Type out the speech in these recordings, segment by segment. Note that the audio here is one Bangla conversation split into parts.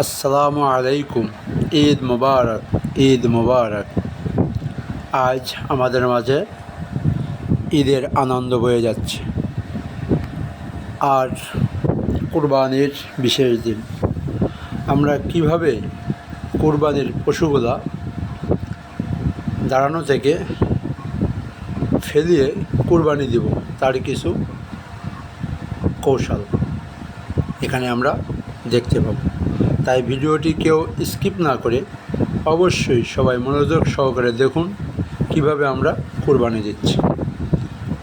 আসসালামু আলাইকুম। ঈদ মুবারক, ঈদ মুবারক। আজ আমাদের মাঝে ঈদের আনন্দ বয়ে যাচ্ছে। আর কুরবানির বিশেষ দিন। আমরা কিভাবে কুরবানির পশুগুলা দাঁড়ানো থেকে ফেলিয়ে কুরবানি দিব তার কিছু কৌশল এখানে আমরা দেখতে পাব। তাই ভিডিওটি কেউ স্কিপ না করে অবশ্যই সবাই মনোযোগ সহকারে দেখুন কিভাবে আমরা কুরবানি দিচ্ছি,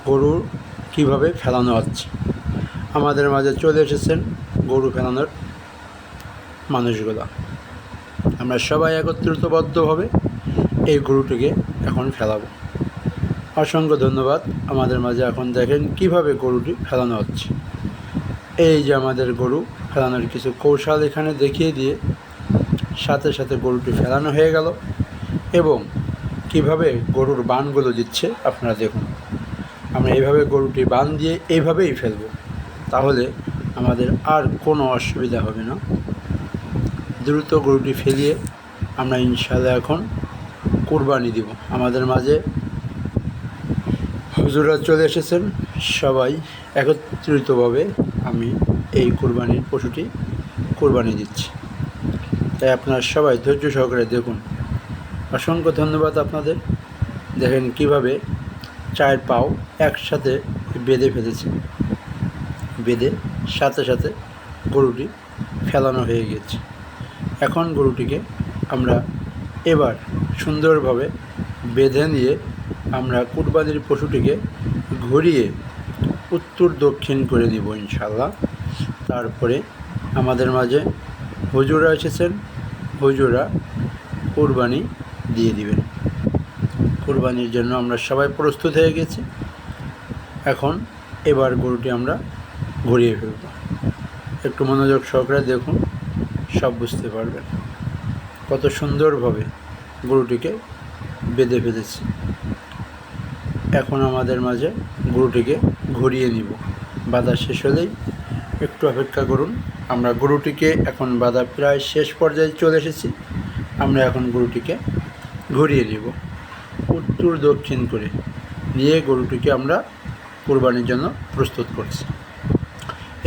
গরু কিভাবে ফেলানো হচ্ছে। আমাদের মাঝে চলে এসেছেন গরু ফেলানোর মানুষগুলা। আমরা সবাই একত্রিতবদ্ধভাবে এই গরুটিকে এখন ফেলাবো। অসংখ্য ধন্যবাদ। আমাদের মাঝে এখন দেখেন কিভাবে গরুটি ফেলানো হচ্ছে। এই যে আমাদের গরু ফেলানোর কিছু কৌশল এখানে দেখিয়ে দিয়ে সাথে সাথে গরুটি ফেলানো হয়ে গেল এবং কিভাবে গরুর বানগুলো দিচ্ছে আপনারা দেখুন। আমরা এইভাবে গরুটি বান দিয়ে এইভাবেই ফেলব, তাহলে আমাদের আর কোনো অসুবিধা হবে না। দ্রুত গরুটি ফেলিয়ে আমরা ইনশাআল্লাহ এখন কুরবানি দিব। আমাদের মাঝে হুজুররা চলে এসেছেন, সবাই একত্রিতভাবে আমি এই কুরবানির পশুটি কুরবানি দিচ্ছি। তাই আপনারা সবাই ধৈর্য সহকারে দেখুন। অসংখ্য ধন্যবাদ আপনাদের। দেখেন কিভাবে চায়ের পাও একসাথে বেঁধে ফেলেছে, বেঁধে সাথে সাথে গরুটি ফেলানো হয়ে গেছে। এখন গরুটিকে আমরা এবার সুন্দরভাবে বেঁধে নিয়ে আমরা কুরবানির পশুটিকে ঘুরিয়ে উত্তর দক্ষিণ করে দিব ইনশাআল্লাহ। তারপরে আমাদের মাঝে হুজুরা এসেছেন, হুজুরা কুরবানি দিয়ে দিবেন। কুরবানির জন্য আমরা সবাই প্রস্তুত হয়ে গেছি। এখন এবার গরুটি আমরা ঘুরিয়ে ফেলব। একটু মনোযোগ সহকারে দেখুন, সব বুঝতে পারবেন কত সুন্দরভাবে গরুটিকে বেঁধে ফেলেছি। এখন আমাদের মাঝে গরুটিকে ঘুরিয়ে নিব। বাঁধা শেষ হলেই একটু অপেক্ষা করুন। আমরা গরুটিকে এখন বাঁধা প্রায় শেষ পর্যায়ে চলে এসেছি। আমরা এখন গরুটিকে ঘুরিয়ে নিব উত্তর দক্ষিণ করে নিয়ে গরুটিকে আমরা কুরবানির জন্য প্রস্তুত করছি।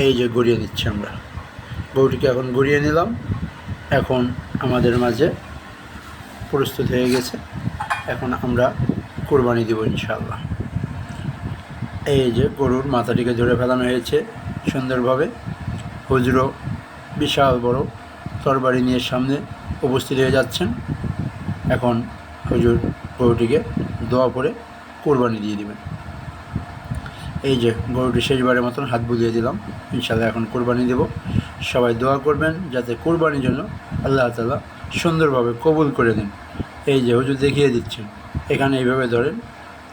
এই যে ঘুরিয়ে নিচ্ছি আমরা গরুটিকে, এখন ঘুরিয়ে নিলাম। এখন আমাদের মাঝে প্রস্তুত হয়ে গেছে। এখন আমরা কুরবানি দেব ইনশাআল্লাহ। এই যে গরুর মাথাটিকে ধরে ফেলানো হয়েছে সুন্দরভাবে। হুজুরও বিশাল বড় তরবারি নিয়ে সামনে উপস্থিত হয়ে যাচ্ছেন। এখন হুজুর গরুটিকে দোয়া পরে কুরবানি দিয়ে দিবেন। এই যে গরুটি শেষবারের মতন হাত বুলিয়ে দিলাম। ইনশাআল্লাহ এখন কুরবানি দেব। সবাই দোয়া করবেন যাতে কুরবানির জন্য আল্লাহ তাআলা সুন্দরভাবে কবুল করে দেন। এই যে হুজুর দেখিয়ে দিচ্ছেন, এখানে এইভাবে ধরেন,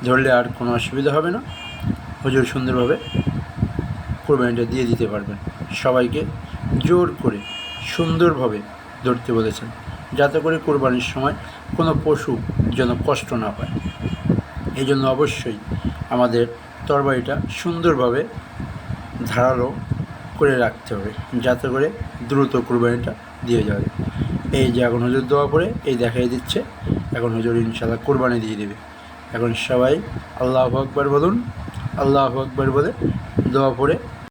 ধরলে আর কোনো অসুবিধা হবে না। হুজুর সুন্দরভাবে কুরবানিটা দিয়ে দিতে পারবেন। সবাইকে জোর করে সুন্দরভাবে ধরতে বলেছেন, যাতে করে কুরবানির সময় কোনো পশু যেন কষ্ট না পায়। এই জন্য অবশ্যই আমাদের তরবারিটা সুন্দরভাবে ধারালো করে রাখতে হবে, যাতে করে দ্রুত কুরবানিটা দিয়ে যাবে। এই যে এখন হুজুর দোয়া করে এই দেখাই দিচ্ছে, এখন হুজুর ইনশাআল্লাহ কুরবানি দিয়ে দেবে। এখন সবাই আল্লাহু আকবার বলুন। আল্লাহু আকবার বলে দোয়া পড়ে